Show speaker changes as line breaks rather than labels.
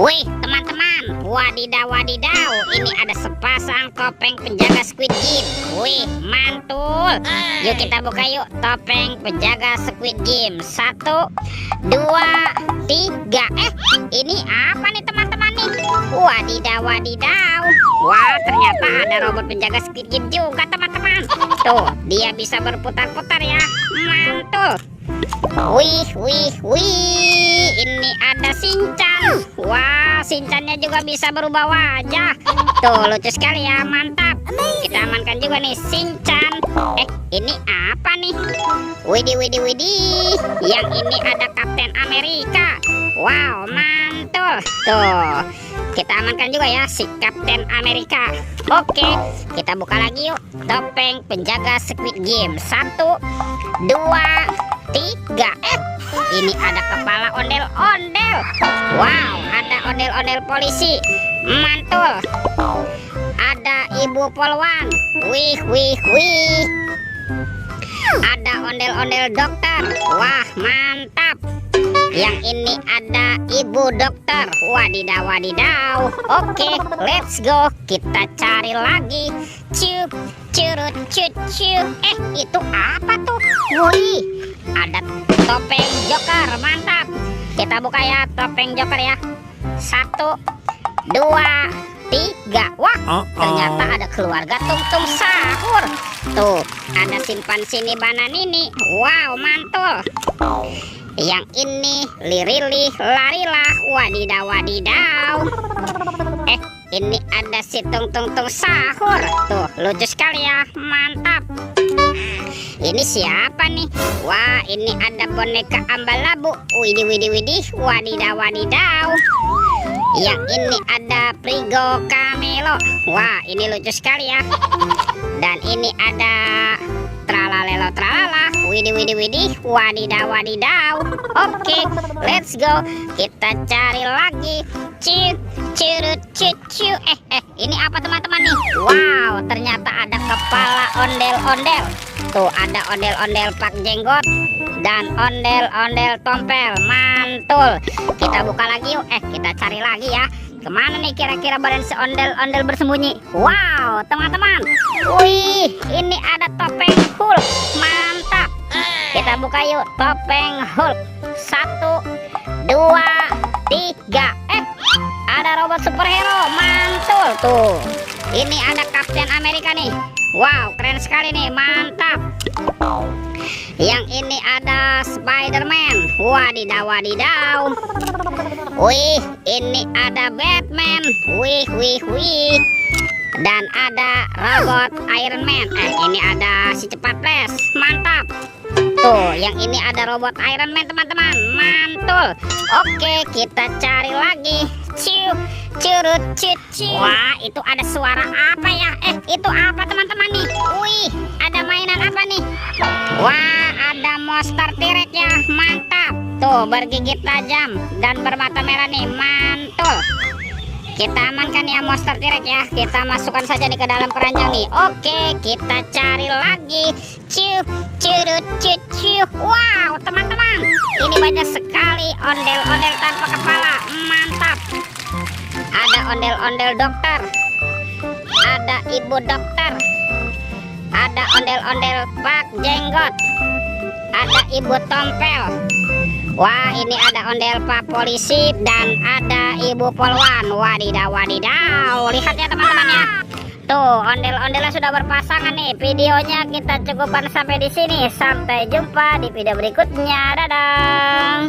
Wih, teman-teman, wadidaw wadidaw, ini ada sepasang topeng penjaga Squid Game. Wih, mantul. Yuk kita buka yuk topeng penjaga Squid Game. 1, 2, 3. Ini apa nih teman-teman nih? Wadidaw wadidaw. Wah, ternyata ada robot penjaga Squid Game juga teman-teman. Tuh, dia bisa berputar-putar ya. Mantul. Wih, wih, wih, ini ada Shinchan. Wah, Shinchannya juga bisa berubah wajah. Tuh, lucu sekali ya, mantap. Kita amankan juga nih Shinchan. Ini apa nih? Widih, widih, widih. Yang ini ada Kapten Amerika. Wow, mantul. Tuh, kita amankan juga ya si Kapten Amerika. Oke, kita buka lagi yuk topeng penjaga Squid Game. 1, 2, 3. Ini ada kepala ondel-ondel. Wow, ada ondel-ondel polisi. Mantul. Ada ibu polwan. Wih, wih, wih. Ada ondel-ondel dokter. Wah, mantap. Yang ini ada ibu dokter. Wadidaw wadidaw. Oke, let's go. Kita cari lagi. Cup, curut, cut, cup. Itu apa tuh? Wih, ada topeng Joker. Mantap. Kita buka ya topeng Joker ya. 1, 2, 3. Wah, ternyata ada keluarga Tung-Tung Sahur. Tuh, ada simpan sini Bananini. Wow, mantul. Yang ini Lirili Larilah. Wadidaw wadidaw. Ini ada si Tung-Tung Sahur. Tuh, lucu sekali ya. Mantap. Ini siapa nih? Wah, ini ada boneka Ambalabu. Widih, widih, widih. Wadidaw wadidaw. Yang ini ada Prigo Camelo. Wah, ini lucu sekali ya. Dan ini ada Tralalelo Tralala. Widih, widih, widih. Wadidaw wadidaw. Oke, let's go. Kita cari lagi. Cuk, curut, cucu. Ini apa teman-teman nih? Wow, ternyata ada kepala ondel-ondel. Tuh, ada ondel-ondel Pak Jenggot dan ondel-ondel Tompel. Mantul. Kita buka lagi yuk. Kita cari lagi ya. Kemana nih kira-kira badan si ondel-ondel bersembunyi? Wow, teman-teman. Wih, ini ada topeng Hulk. Mantap. Kita buka yuk topeng Hulk. 1, 2, 3. Ada robot superhero. Mantul tuh. Ini ada Kapten Amerika nih. Wow, keren sekali nih. Mantap. Yang ini ada Spider-Man. Wadidaw wadidaw. Wih, ini ada Batman. Wih, wih, wih. Dan ada robot Iron Man. Ini ada si cepat flash. Mantap. Tuh, yang ini ada robot Iron Man teman-teman. Mantul. Oke, kita cari lagi. Ciu, curut, cucu. Wah, itu ada suara apa ya? Itu apa teman-teman nih? Wih, ada mainan apa nih? Wah, ada monster T-Rex ya. Mantap. Tuh, bergigit tajam dan bermata merah nih. Mantul. Kita amankan ya monster T-Rex ya. Kita masukkan saja nih ke dalam keranjang nih. Oke, kita cari lagi. Ciu, curut, cucu. Wow, teman-teman. Ini banyak sekali ondel-ondel tanpa kepala. Mantap. Ada ondel-ondel dokter. Ada ibu dokter. Ada ondel-ondel Pak Jenggot. Ada ibu Tompel. Wah, ini ada ondel Pak Polisi dan ada ibu polwan. Wadidaw wadidaw. Lihat ya teman-teman ya. Tuh, ondel-ondelnya sudah berpasangan nih. Videonya kita cukupkan sampai di sini. Sampai jumpa di video berikutnya. Dadah.